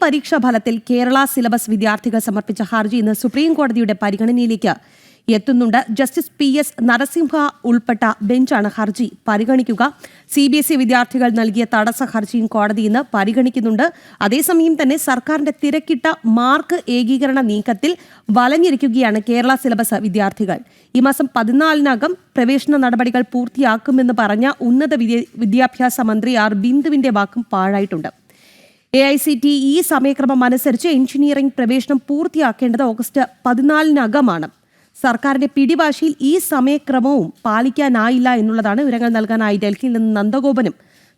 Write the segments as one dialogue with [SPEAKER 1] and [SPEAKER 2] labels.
[SPEAKER 1] പരീക്ഷാ ഫലത്തിൽ കേരള സിലബസ് വിദ്യാർത്ഥികൾ സമർപ്പിച്ച ഹർജി ഇന്ന് സുപ്രീം കോടതിയുടെ പരിഗണനയിലേക്ക് എത്തുന്നുണ്ട്. ജസ്റ്റിസ് PS നരസിംഹ ഉൾപ്പെട്ട ബെഞ്ചാണ് ഹർജി പരിഗണിക്കുക. CBSE വിദ്യാർത്ഥികൾ നൽകിയ തടസ്സ ഹർജിയും കോടതി ഇന്ന് പരിഗണിക്കുന്നുണ്ട്. അതേസമയം തന്നെ സർക്കാരിന്റെ തിരക്കിട്ട മാർക്ക് ഏകീകരണ നീക്കത്തിൽ വലഞ്ഞിരിക്കുകയാണ് കേരള സിലബസ് വിദ്യാർത്ഥികൾ. ഈ മാസം 14-നകം പ്രവേശന നടപടികൾ പൂർത്തിയാക്കുമെന്ന് പറഞ്ഞ ഉന്നത വിദ്യാഭ്യാസ മന്ത്രി R ബിന്ദുവിന്റെ വാക്കും പാഴായിട്ടുണ്ട്. AICTE സമയക്രമം അനുസരിച്ച് എഞ്ചിനീയറിംഗ് പ്രവേശനം പൂർത്തിയാക്കേണ്ടത് ഓഗസ്റ്റ് 14-നകമാണ്. സർക്കാരിന്റെ പിടിവാശിയിൽ ഈ സമയക്രമവും പാലിക്കാനായില്ല എന്നുള്ളതാണ് വിവരങ്ങൾ നൽകാനായി ഡൽഹിയിൽ നിന്ന് നന്ദഗോപനും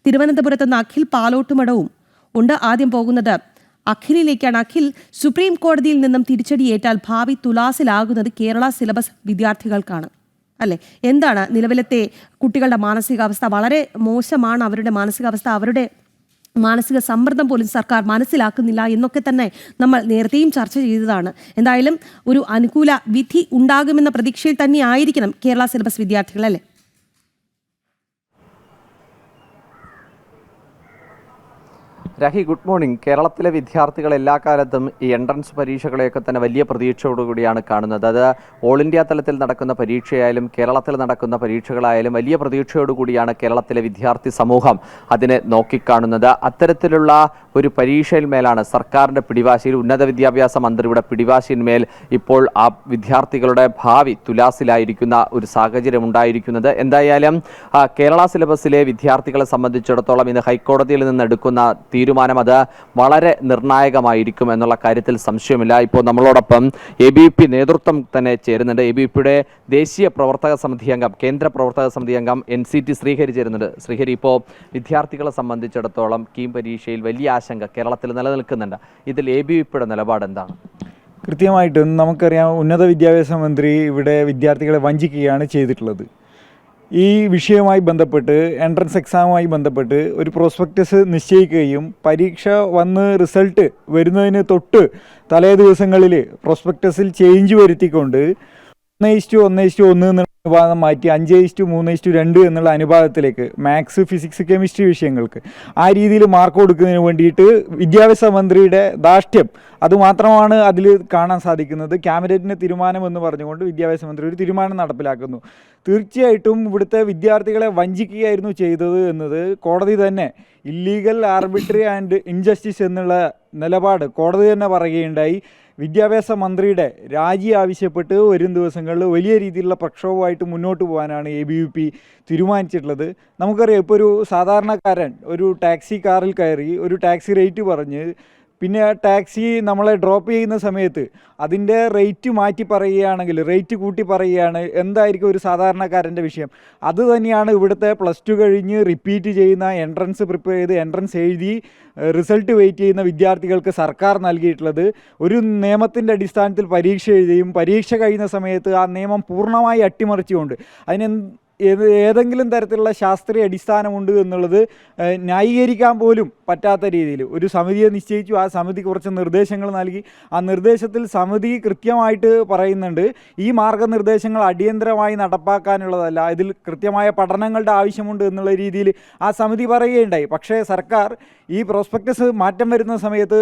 [SPEAKER 1] തിരുവനന്തപുരത്ത് നിന്ന് അഖിൽ പാലോട്ടുമടവും ഉണ്ട്. ആദ്യം പോകുന്നത് അഖിലിലേക്കാണ്. അഖിൽ, സുപ്രീം കോടതിയിൽ നിന്നും തിരിച്ചടിയേറ്റാൽ ഭാവി തുലാസിലാകുന്നത് കേരള സിലബസ് വിദ്യാർത്ഥികൾക്കാണ് അല്ലെ? എന്താണ് നിലവിലത്തെ കുട്ടികളുടെ മാനസികാവസ്ഥ? വളരെ മോശമാണ് അവരുടെ മാനസികാവസ്ഥ. അവരുടെ മാനസിക സമ്മർദ്ദം പോലും സർക്കാർ മനസ്സിലാക്കുന്നില്ല എന്നൊക്കെ തന്നെ നമ്മൾ നേരത്തെയും ചർച്ച ചെയ്തതാണ്. എന്തായാലും ഒരു അനുകൂല വിധി ഉണ്ടാകുമെന്ന പ്രതീക്ഷയിൽ തന്നെ ആയിരിക്കണം കേരള സിലബസ് വിദ്യാർത്ഥികൾ, അല്ലേ?
[SPEAKER 2] Rahi, good morning. കേരളത്തിലെ വിദ്യാർത്ഥികൾ എല്ലാ കാലത്തും ഈ എൻട്രൻസ് പരീക്ഷകളെയൊക്കെ തന്നെ വലിയ പ്രതീക്ഷയോടുകൂടിയാണ് കാണുന്നത്. അത് ഓൾ ഇന്ത്യ തലത്തിൽ നടക്കുന്ന പരീക്ഷയായാലും കേരളത്തിൽ നടക്കുന്ന പരീക്ഷകളായാലും വലിയ പ്രതീക്ഷയോടുകൂടിയാണ് കേരളത്തിലെ വിദ്യാർത്ഥി സമൂഹം അതിനെ നോക്കിക്കാണുന്നത്. അത്തരത്തിലുള്ള ഒരു പരീക്ഷയിന്മേലാണ് സർക്കാരിൻ്റെ പിടിവാശിയിൽ, ഉന്നത വിദ്യാഭ്യാസ മന്ത്രിയുടെ പിടിവാശിന്മേൽ ഇപ്പോൾ ആ വിദ്യാർത്ഥികളുടെ ഭാവി തുലാസിലായിരിക്കുന്ന ഒരു സാഹചര്യം ഉണ്ടായിരിക്കുന്നത്. എന്തായാലും കേരള സിലബസിലെ വിദ്യാർത്ഥികളെ സംബന്ധിച്ചിടത്തോളം ഇന്ന് ഹൈക്കോടതിയിൽ നിന്ന് എടുക്കുന്ന തീരുമാനം അത് വളരെ നിർണായകമായിരിക്കും എന്നുള്ള കാര്യത്തിൽ സംശയമില്ല. ഇപ്പോൾ നമ്മളോടൊപ്പം ABVP നേതൃത്വം തന്നെ ചേരുന്നുണ്ട്. ABVPയുടെ ദേശീയ പ്രവർത്തക സമിതി അംഗം, കേന്ദ്ര പ്രവർത്തക സമിതി അംഗം NCT ശ്രീഹരി ചേരുന്നുണ്ട്. ശ്രീഹരി, ഇപ്പോൾ വിദ്യാർത്ഥികളെ സംബന്ധിച്ചിടത്തോളം കീം പരീക്ഷയിൽ വലിയ ആശങ്ക കേരളത്തിൽ നിലനിൽക്കുന്നുണ്ട്. ഇതിൽ ABVPയുടെ നിലപാട് എന്താണ്?
[SPEAKER 3] കൃത്യമായിട്ടും നമുക്കറിയാം, ഉന്നത വിദ്യാഭ്യാസ മന്ത്രി ഇവിടെ വിദ്യാർത്ഥികളെ വഞ്ചിക്കുകയാണ് ചെയ്തിട്ടുള്ളത്. ഈ വിഷയവുമായി ബന്ധപ്പെട്ട്, എൻട്രൻസ് എക്സാമുമായി ബന്ധപ്പെട്ട് ഒരു പ്രോസ്പെക്ടസ് നിശ്ചയിക്കുകയും പരീക്ഷ വന്ന് റിസൾട്ട് വരുന്നതിന് തൊട്ട് തലേ ദിവസങ്ങളിൽ പ്രോസ്പെക്ടസിൽ ചേഞ്ച് വരുത്തിക്കൊണ്ട് 1:1:1 എന്നുള്ള അനുപാതം മാറ്റി 5:3:2 എന്നുള്ള അനുപാതത്തിലേക്ക് മാത്സ്, ഫിസിക്സ്, കെമിസ്ട്രി വിഷയങ്ങൾക്ക് ആ രീതിയിൽ മാർക്ക് കൊടുക്കുന്നതിന് വേണ്ടിയിട്ട് വിദ്യാഭ്യാസ മന്ത്രിയുടെ ധാർഷ്ട്യം അതുമാത്രമാണ് അതിൽ കാണാൻ സാധിക്കുന്നത്. ക്യാബിനറ്റിൻ്റെ തീരുമാനം എന്ന് പറഞ്ഞുകൊണ്ട് വിദ്യാഭ്യാസ മന്ത്രി ഒരു തീരുമാനം നടപ്പിലാക്കുന്നു. തീർച്ചയായിട്ടും ഇവിടുത്തെ വിദ്യാർത്ഥികളെ വഞ്ചിക്കുകയായിരുന്നു ചെയ്തത് എന്നത് കോടതി തന്നെ ഇല്ലീഗൽ, ആർബിട്രറി ആൻഡ് ഇൻജസ്റ്റിസ് എന്നുള്ള നിലപാട് കോടതി തന്നെ പറയുകയുണ്ടായി. വിദ്യാഭ്യാസ മന്ത്രിയുടെ രാജി ആവശ്യപ്പെട്ട് വരും ദിവസങ്ങളിൽ വലിയ രീതിയിലുള്ള പ്രക്ഷോഭമായിട്ട് മുന്നോട്ട് പോകാനാണ് ABVP തീരുമാനിച്ചിട്ടുള്ളത്. നമുക്കറിയാം, ഇപ്പോൾ ഒരു സാധാരണക്കാരൻ ഒരു ടാക്സി കാറിൽ കയറി ഒരു ടാക്സി റേറ്റ് പറഞ്ഞ് പിന്നെ ടാക്സി നമ്മളെ ഡ്രോപ്പ് ചെയ്യുന്ന സമയത്ത് അതിൻ്റെ റേറ്റ് മാറ്റി പറയുകയാണെങ്കിൽ, റേറ്റ് കൂട്ടി പറയുകയാണ്, എന്തായിരിക്കും ഒരു സാധാരണക്കാരൻ്റെ വിഷയം? അത് തന്നെയാണ് ഇവിടുത്തെ +2 കഴിഞ്ഞ് റിപ്പീറ്റ് ചെയ്യുന്ന, എൻട്രൻസ് പ്രിപ്പയർ ചെയ്ത് എൻട്രൻസ് എഴുതി റിസൾട്ട് വെയിറ്റ് ചെയ്യുന്ന വിദ്യാർത്ഥികൾക്ക് സർക്കാർ നൽകിയിട്ടുള്ളത്. ഒരു നിയമത്തിൻ്റെ അടിസ്ഥാനത്തിൽ പരീക്ഷ എഴുതുകയും പരീക്ഷ കഴിയുന്ന സമയത്ത് ആ നിയമം പൂർണ്ണമായി അട്ടിമറിച്ചുകൊണ്ട് ഏതെങ്കിലും തരത്തിലുള്ള ശാസ്ത്രീയ അടിസ്ഥാനമുണ്ട് എന്നുള്ളത് ന്യായീകരിക്കാൻ പോലും പറ്റാത്ത രീതിയിൽ ഒരു സമിതിയെ നിശ്ചയിച്ചു. ആ സമിതി കുറച്ച് നിർദ്ദേശങ്ങൾ നൽകി. ആ നിർദ്ദേശത്തിൽ സമിതി കൃത്യമായിട്ട് പറയുന്നുണ്ട്, ഈ മാർഗനിർദ്ദേശങ്ങൾ അടിയന്തരമായി നടപ്പാക്കാനുള്ളതല്ല, ഇതിൽ കൃത്യമായ പഠനങ്ങളുടെ ആവശ്യമുണ്ട് എന്നുള്ള രീതിയിൽ ആ സമിതി പറയുകയുണ്ടായി. പക്ഷേ സർക്കാർ ഈ പ്രോസ്പെക്ടസ് മാറ്റം വരുന്ന സമയത്ത്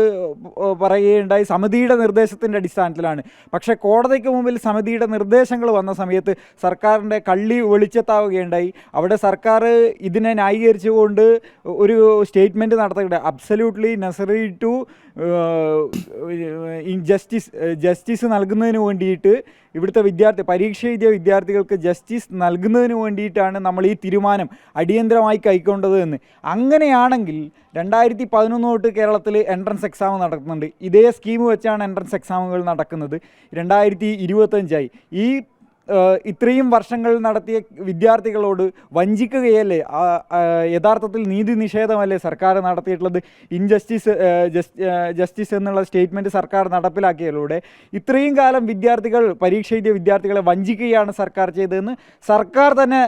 [SPEAKER 3] പറയുകയുണ്ടായി സമിതിയുടെ നിർദ്ദേശത്തിൻ്റെ അടിസ്ഥാനത്തിലാണ്. പക്ഷേ കോടതിക്ക് മുമ്പിൽ സമിതിയുടെ നിർദ്ദേശങ്ങൾ വന്ന സമയത്ത് സർക്കാരിൻ്റെ കള്ളി വെളിച്ചത്താവുകയുണ്ടായി. അവിടെ സർക്കാർ ഇതിനെ ന്യായീകരിച്ചുകൊണ്ട് ഒരു സ്റ്റേറ്റ്മെൻറ്റ് നടത്തുകയുണ്ട്. അബ്സല്യൂട്ട്ലി നെസസറി ടു ജസ്റ്റിസ് നൽകുന്നതിന് വേണ്ടിയിട്ട് ഇവിടുത്തെ പരീക്ഷ എഴുതിയ വിദ്യാർത്ഥികൾക്ക് ജസ്റ്റിസ് നൽകുന്നതിന് വേണ്ടിയിട്ടാണ് നമ്മൾ ഈ തീരുമാനം അടിയന്തരമായി കൈക്കൊണ്ടത് എന്ന്. അങ്ങനെയാണെങ്കിൽ 2011 തൊട്ട് കേരളത്തിൽ എൻട്രൻസ് എക്സാം നടക്കുന്നുണ്ട്. ഇതേ സ്കീം വെച്ചാണ് എൻട്രൻസ് എക്സാമുകൾ നടക്കുന്നത്. 2025 ഈ ഇത്രയും വർഷങ്ങൾ നടത്തിയ വിദ്യാർത്ഥികളോട് വഞ്ചിക്കുകയല്ലേ, യഥാർത്ഥത്തിൽ നീതി നിഷേധമല്ലേ സർക്കാർ നടത്തിയിട്ടുള്ളത്? ജസ്റ്റിസ് എന്നുള്ള സ്റ്റേറ്റ്മെൻറ്റ് സർക്കാർ നടപ്പിലാക്കിയതിലൂടെ ഇത്രയും കാലം പരീക്ഷ എഴുതിയ വിദ്യാർത്ഥികളെ വഞ്ചിക്കുകയാണ് സർക്കാർ ചെയ്തതെന്ന് സർക്കാർ തന്നെ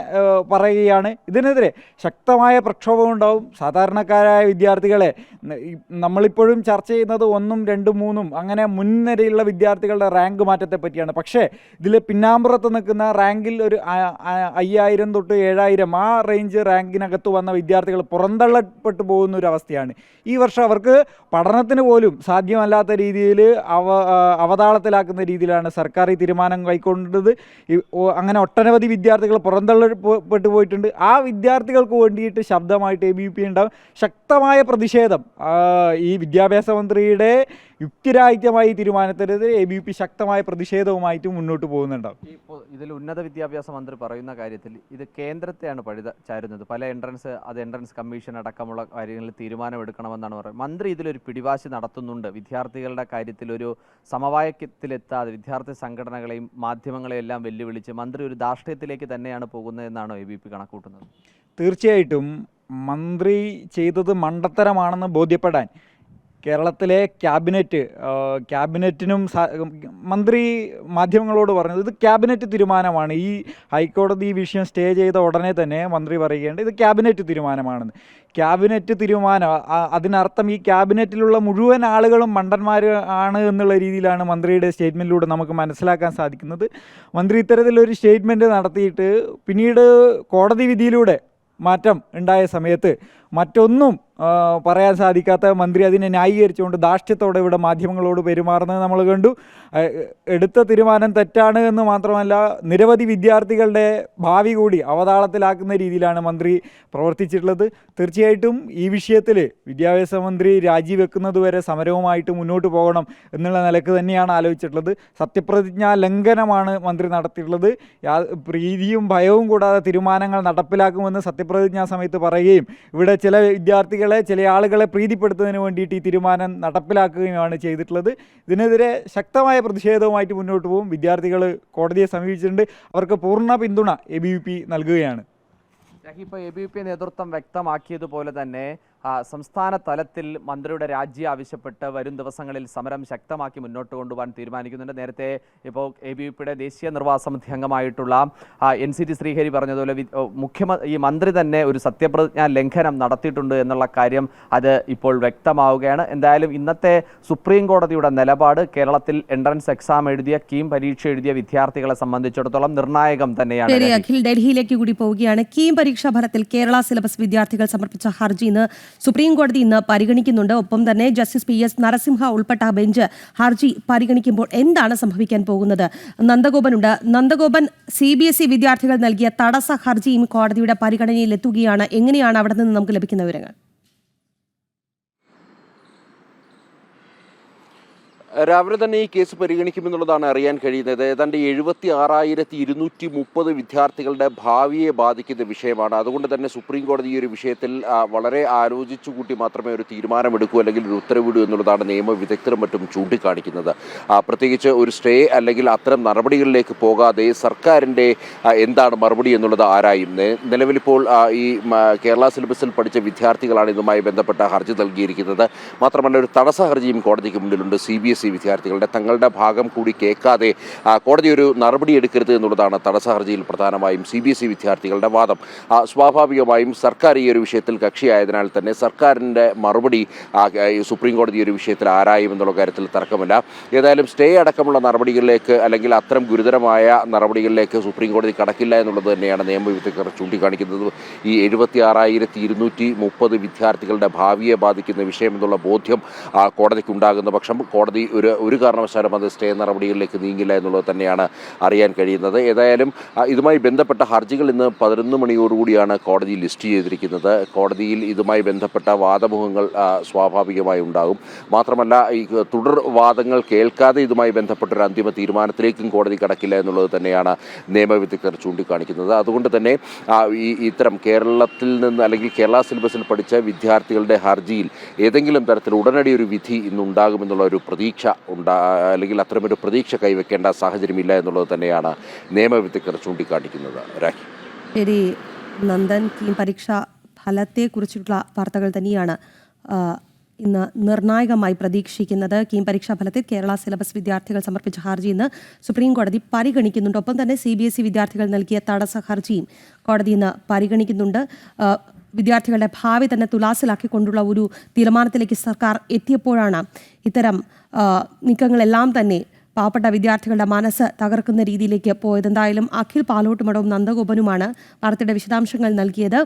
[SPEAKER 3] പറയുകയാണ്. ഇതിനെതിരെ ശക്തമായ പ്രക്ഷോഭം ഉണ്ടാവും. സാധാരണക്കാരായ വിദ്യാർത്ഥികളെ നമ്മളിപ്പോഴും ചർച്ച ചെയ്യുന്നത് 1, 2, 3 അങ്ങനെ മുൻനിരയുള്ള വിദ്യാർത്ഥികളുടെ റാങ്ക് മാറ്റത്തെ പറ്റിയാണ്. പക്ഷേ ഇതിലെ പിന്നാമ്പുറത്ത് പുറത്ത് നിൽക്കുന്ന റാങ്കിൽ ഒരു 5000 തൊട്ട് 7000 ആ റേഞ്ച് റാങ്കിനകത്ത് വന്ന വിദ്യാർത്ഥികൾ പുറന്തള്ളപ്പെട്ടു പോകുന്ന ഒരു അവസ്ഥയാണ്. ഈ വർഷം അവർക്ക് പഠനത്തിന് പോലും സാധ്യമല്ലാത്ത രീതിയിൽ അവതാളത്തിലാക്കുന്ന രീതിയിലാണ് സർക്കാർ ഈ തീരുമാനം കൈക്കൊണ്ടത്. അങ്ങനെ ഒട്ടനവധി വിദ്യാർത്ഥികൾ പുറന്തള്ളപ്പെട്ടു പോയിട്ടുണ്ട്. ആ വിദ്യാർത്ഥികൾക്ക് വേണ്ടിയിട്ട് ശബ്ദമായിട്ട് ABVP ഉണ്ടാവും. ശക്തമായ പ്രതിഷേധം ഈ വിദ്യാഭ്യാസ മന്ത്രിയുടെ യുക്തിരാഹിത്യമായ തീരുമാനത്തിനെതിരെ ABVP ശക്തമായ പ്രതിഷേധവുമായിട്ട് മുന്നോട്ട് പോകുന്നുണ്ടാവും.
[SPEAKER 2] ഇതിൽ ഉന്നത വിദ്യാഭ്യാസ മന്ത്രി പറയുന്ന കാര്യത്തിൽ ഇത് കേന്ദ്രത്തെയാണ് ചാരുന്നത്. പല എൻട്രൻസ് കമ്മീഷൻ അടക്കമുള്ള കാര്യങ്ങളിൽ തീരുമാനമെടുക്കണമെന്നാണ് പറയുന്നത്. മന്ത്രി ഇതിലൊരു പിടിവാശി നടത്തുന്നുണ്ട്. വിദ്യാർത്ഥികളുടെ കാര്യത്തിൽ ഒരു സമവാക്യത്തിലെത്താതെ വിദ്യാർത്ഥി സംഘടനകളെയും മാധ്യമങ്ങളെയും എല്ലാം വെല്ലുവിളിച്ച് മന്ത്രി ഒരു ധാർഷ്ട്യത്തിലേക്ക് തന്നെയാണ് പോകുന്നതെന്നാണോ ABVP കണക്കൂട്ടുന്നത്?
[SPEAKER 3] തീർച്ചയായിട്ടും മന്ത്രി ചെയ്തത് മണ്ടത്തരമാണെന്ന് ബോധ്യപ്പെടാൻ കേരളത്തിലെ ക്യാബിനറ്റിനും മന്ത്രി മാധ്യമങ്ങളോട് പറഞ്ഞത് ഇത് ക്യാബിനറ്റ് തീരുമാനമാണ്. ഈ ഹൈക്കോടതി ഈ വിഷയം സ്റ്റേ ചെയ്ത ഉടനെ തന്നെ മന്ത്രി പറയുകയുണ്ട് ഇത് ക്യാബിനറ്റ് തീരുമാനമാണെന്ന്. ക്യാബിനറ്റ് തീരുമാനം അതിനർത്ഥം ഈ ക്യാബിനറ്റിലുള്ള മുഴുവൻ ആളുകളും മണ്ടന്മാർ ആണ് എന്നുള്ള രീതിയിലാണ് മന്ത്രിയുടെ സ്റ്റേറ്റ്മെൻറ്റിലൂടെ നമുക്ക് മനസ്സിലാക്കാൻ സാധിക്കുന്നത്. മന്ത്രി ഇത്തരത്തിലൊരു സ്റ്റേറ്റ്മെൻറ്റ് നടത്തിയിട്ട് പിന്നീട് കോടതി വിധിയിലൂടെ മാറ്റം ഉണ്ടായ സമയത്ത് മറ്റൊന്നും പറയാൻ സാധിക്കാത്ത മന്ത്രി അതിനെ ന്യായീകരിച്ചുകൊണ്ട് ധാർഷ്ട്യത്തോടെ ഇവിടെ മാധ്യമങ്ങളോട് പെരുമാറുന്നത് നമ്മൾ കണ്ടു. എടുത്ത തീരുമാനം തെറ്റാണ് എന്ന് മാത്രമല്ല നിരവധി വിദ്യാർത്ഥികളുടെ ഭാവി കൂടി അവതാളത്തിലാക്കുന്ന രീതിയിലാണ് മന്ത്രി പ്രവർത്തിച്ചിട്ടുള്ളത്. തീർച്ചയായിട്ടും ഈ വിഷയത്തിൽ വിദ്യാഭ്യാസ മന്ത്രി രാജിവെക്കുന്നതുവരെ സമരവുമായിട്ട് മുന്നോട്ട് പോകണം എന്നുള്ള നിലക്ക് തന്നെയാണ് ആലോചിച്ചിട്ടുള്ളത്. സത്യപ്രതിജ്ഞാ ലംഘനമാണ് മന്ത്രി നടത്തിയിട്ടുള്ളത്. പ്രീതിയും ഭയവും കൂടാതെ തീരുമാനങ്ങൾ നടപ്പിലാക്കുമെന്ന് സത്യപ്രതിജ്ഞാ സമയത്ത് പറയുകയും ഇവിടെ ചില വിദ്യാർത്ഥികളെ ചില ആളുകളെ പ്രീതിപ്പെടുത്തുന്നതിന് വേണ്ടിയിട്ട് ഈ തീരുമാനം നടപ്പിലാക്കുകയുമാണ് ചെയ്തിട്ടുള്ളത്. ഇതിനെതിരെ ശക്തമായ പ്രതിഷേധവുമായിട്ട് മുന്നോട്ട് പോകും. വിദ്യാർത്ഥികൾ കോടതിയെ സമീപിച്ചിട്ടുണ്ട്. അവർക്ക് പൂർണ്ണ പിന്തുണ ABVP നൽകുകയാണ്.
[SPEAKER 2] ഇപ്പോൾ ABVP നേതൃത്വം വ്യക്തമാക്കിയതുപോലെ തന്നെ സംസ്ഥാന തലത്തിൽ മന്ത്രിയുടെ രാജി ആവശ്യപ്പെട്ട് വരും ദിവസങ്ങളിൽ സമരം ശക്തമാക്കി മുന്നോട്ട് കൊണ്ടുപോകാൻ തീരുമാനിക്കുന്നുണ്ട്. നേരത്തെ ഇപ്പോൾ ABVPയുടെ ദേശീയ നിർവാഹക സമിതി അംഗമായിട്ടുള്ള NCT ശ്രീഹരി പറഞ്ഞതുപോലെ ഈ മന്ത്രി തന്നെ ഒരു സത്യപ്രതിജ്ഞാ ലംഘനം നടത്തിയിട്ടുണ്ട് എന്നുള്ള കാര്യം അത് ഇപ്പോൾ വ്യക്തമാവുകയാണ്. എന്തായാലും ഇന്നത്തെ സുപ്രീം കോടതിയുടെ നിലപാട് കേരളത്തിൽ എൻട്രൻസ് എക്സാം എഴുതിയ കീം പരീക്ഷ എഴുതിയ വിദ്യാർത്ഥികളെ സംബന്ധിച്ചിടത്തോളം നിർണായകം തന്നെയാണ്.
[SPEAKER 1] അഖിൽ, ഡൽഹിയിലേക്ക് കൂടി പോവുകയാണ്. കീം പരീക്ഷാ ഫലത്തിൽ കേരള സിലബസ് വിദ്യാർത്ഥികൾ സമർപ്പിച്ച ഹർജി ഇന്ന് സുപ്രീം കോടതി ഇന്ന് പരിഗണിക്കുന്നുണ്ട്. ഒപ്പം തന്നെ ജസ്റ്റിസ് PS നരസിംഹ ഉൾപ്പെട്ട ബെഞ്ച് ഹർജി പരിഗണിക്കുമ്പോൾ എന്താണ് സംഭവിക്കാൻ പോകുന്നത്? നന്ദഗോപനുണ്ട്. നന്ദഗോപൻ, CBSE വിദ്യാർത്ഥികൾ നൽകിയ തടസ്സ ഹർജിയും കോടതിയുടെ പരിഗണനയിൽ എത്തുകയാണ്. എങ്ങനെയാണ് അവിടെ നിന്ന് നമുക്ക് ലഭിക്കുന്ന വിവരങ്ങൾ?
[SPEAKER 4] രാവിലെ തന്നെ ഈ കേസ് പരിഗണിക്കുമെന്നുള്ളതാണ് അറിയാൻ കഴിയുന്നത്. ഏതാണ്ട് 76,230 വിദ്യാർത്ഥികളുടെ ഭാവിയെ ബാധിക്കുന്ന വിഷയമാണ്. അതുകൊണ്ട് തന്നെ സുപ്രീം കോടതി ഈ ഒരു വിഷയത്തിൽ വളരെ ആലോചിച്ചുകൂട്ടി മാത്രമേ ഒരു തീരുമാനമെടുക്കൂ അല്ലെങ്കിൽ ഒരു ഉത്തരവിടൂ എന്നുള്ളതാണ് നിയമവിദഗ്ധരും മറ്റും ചൂണ്ടിക്കാണിക്കുന്നത്. പ്രത്യേകിച്ച് ഒരു സ്റ്റേ അല്ലെങ്കിൽ അത്തരം നടപടികളിലേക്ക് പോകാതെ സർക്കാരിൻ്റെ എന്താണ് മറുപടി എന്നുള്ളത് ആരായും. നിലവിലിപ്പോൾ ഈ കേരള സിലബസിൽ പഠിച്ച വിദ്യാർത്ഥികളാണ് ഇതുമായി ബന്ധപ്പെട്ട ഹർജി നൽകിയിരിക്കുന്നത്. മാത്രമല്ല ഒരു തടസ്സ ഹർജിയും കോടതിക്ക് മുന്നിലുണ്ട്. CBSE വിദ്യാർത്ഥികളുടെ തങ്ങളുടെ ഭാഗം കൂടി കേൾക്കാതെ കോടതി ഒരു നടപടി എടുക്കരുത് എന്നുള്ളതാണ് തടസ്സ ഹർജിയിൽ പ്രധാനമായും CBSE വിദ്യാർത്ഥികളുടെ വാദം. സ്വാഭാവികമായും സർക്കാർ ഈ ഒരു വിഷയത്തിൽ കക്ഷിയായതിനാൽ തന്നെ സർക്കാരിൻ്റെ മറുപടി സുപ്രീം കോടതി ഒരു വിഷയത്തിൽ ആരായും എന്നുള്ള കാര്യത്തിൽ തർക്കമില്ല. ഏതായാലും സ്റ്റേ അടക്കമുള്ള നടപടികളിലേക്ക് അല്ലെങ്കിൽ അത്തരം ഗുരുതരമായ നടപടികളിലേക്ക് സുപ്രീം കോടതി കടക്കില്ല എന്നുള്ളത് തന്നെയാണ് നിയമവിദഗ്ധർ ചൂണ്ടിക്കാണിക്കുന്നത്. ഈ 76,230 വിദ്യാർത്ഥികളുടെ ഭാവിയെ ബാധിക്കുന്ന വിഷയം എന്നുള്ള ബോധ്യം കോടതിക്കുണ്ടാകുന്ന പക്ഷം കോടതി ഒരു കാരണവശാലും അത് സ്റ്റേ നടപടികളിലേക്ക് നീങ്ങില്ല എന്നുള്ളത് തന്നെയാണ് അറിയാൻ കഴിയുന്നത്. ഏതായാലും ഇതുമായി ബന്ധപ്പെട്ട ഹർജികൾ ഇന്ന് 11 മണിയോടുകൂടിയാണ് കോടതി ലിസ്റ്റ് ചെയ്തിരിക്കുന്നത്. കോടതിയിൽ ഇതുമായി ബന്ധപ്പെട്ട വാദമുഖങ്ങൾ സ്വാഭാവികമായി ഉണ്ടാകും. മാത്രമല്ല ഈ തുടർ വാദങ്ങൾ കേൾക്കാതെ ഇതുമായി ബന്ധപ്പെട്ടൊരു അന്തിമ തീരുമാനത്തിലേക്കും കോടതി കടക്കില്ല എന്നുള്ളത് തന്നെയാണ് നിയമവിദഗ്ധർ ചൂണ്ടിക്കാണിക്കുന്നത്. അതുകൊണ്ട് തന്നെ ഇത്തരം കേരളത്തിൽ നിന്ന് അല്ലെങ്കിൽ കേരള സിലബസിൽ പഠിച്ച വിദ്യാർത്ഥികളുടെ ഹർജിയിൽ ഏതെങ്കിലും തരത്തിൽ ഉടനടി ഒരു വിധി ഇന്നുണ്ടാകുമെന്നുള്ള ഒരു പ്രതീക്ഷ അല്ലെങ്കിൽ അത്തരമൊരു പ്രതീക്ഷ കൈവയ്ക്കേണ്ട സാഹചര്യമില്ല എന്നുള്ളത് തന്നെയാണ് നിയമവിദഗ്ധർ ചൂണ്ടിക്കാണിക്കുന്നത്.
[SPEAKER 1] ശരി നന്ദൻ, കീം പരീക്ഷാ ഫലത്തെക്കുറിച്ചുള്ള വാർത്തകൾ തന്നെയാണ് ഇന്ന് നിർണായകമായി പ്രതീക്ഷിക്കുന്നത്. കീം പരീക്ഷാ ഫലത്തിൽ കേരള സിലബസ് വിദ്യാർത്ഥികൾ സമർപ്പിച്ച ഹർജി ഇന്ന് സുപ്രീം കോടതി പരിഗണിക്കുന്നുണ്ട്. ഒപ്പം തന്നെ CBSE വിദ്യാർത്ഥികൾ നൽകിയ തടസ്സ ഹർജിയും കോടതി ഇന്ന് പരിഗണിക്കുന്നുണ്ട്. വിദ്യാർത്ഥികളുടെ ഭാവി തന്നെ തുലാസിലാക്കിക്കൊണ്ടുള്ള ഒരു തീരുമാനത്തിലേക്ക് സർക്കാർ എത്തിയപ്പോഴാണ് ഇത്തരം നീക്കങ്ങളെല്ലാം തന്നെ പാവപ്പെട്ട വിദ്യാർത്ഥികളുടെ മനസ്സ് തകർക്കുന്ന രീതിയിലേക്ക് പോയത്. എന്തായാലും അഖിൽ പാലോട്ടുമടവും നന്ദഗോപനുമാണ് വാർത്തയുടെ വിശദാംശങ്ങൾ നൽകിയത്.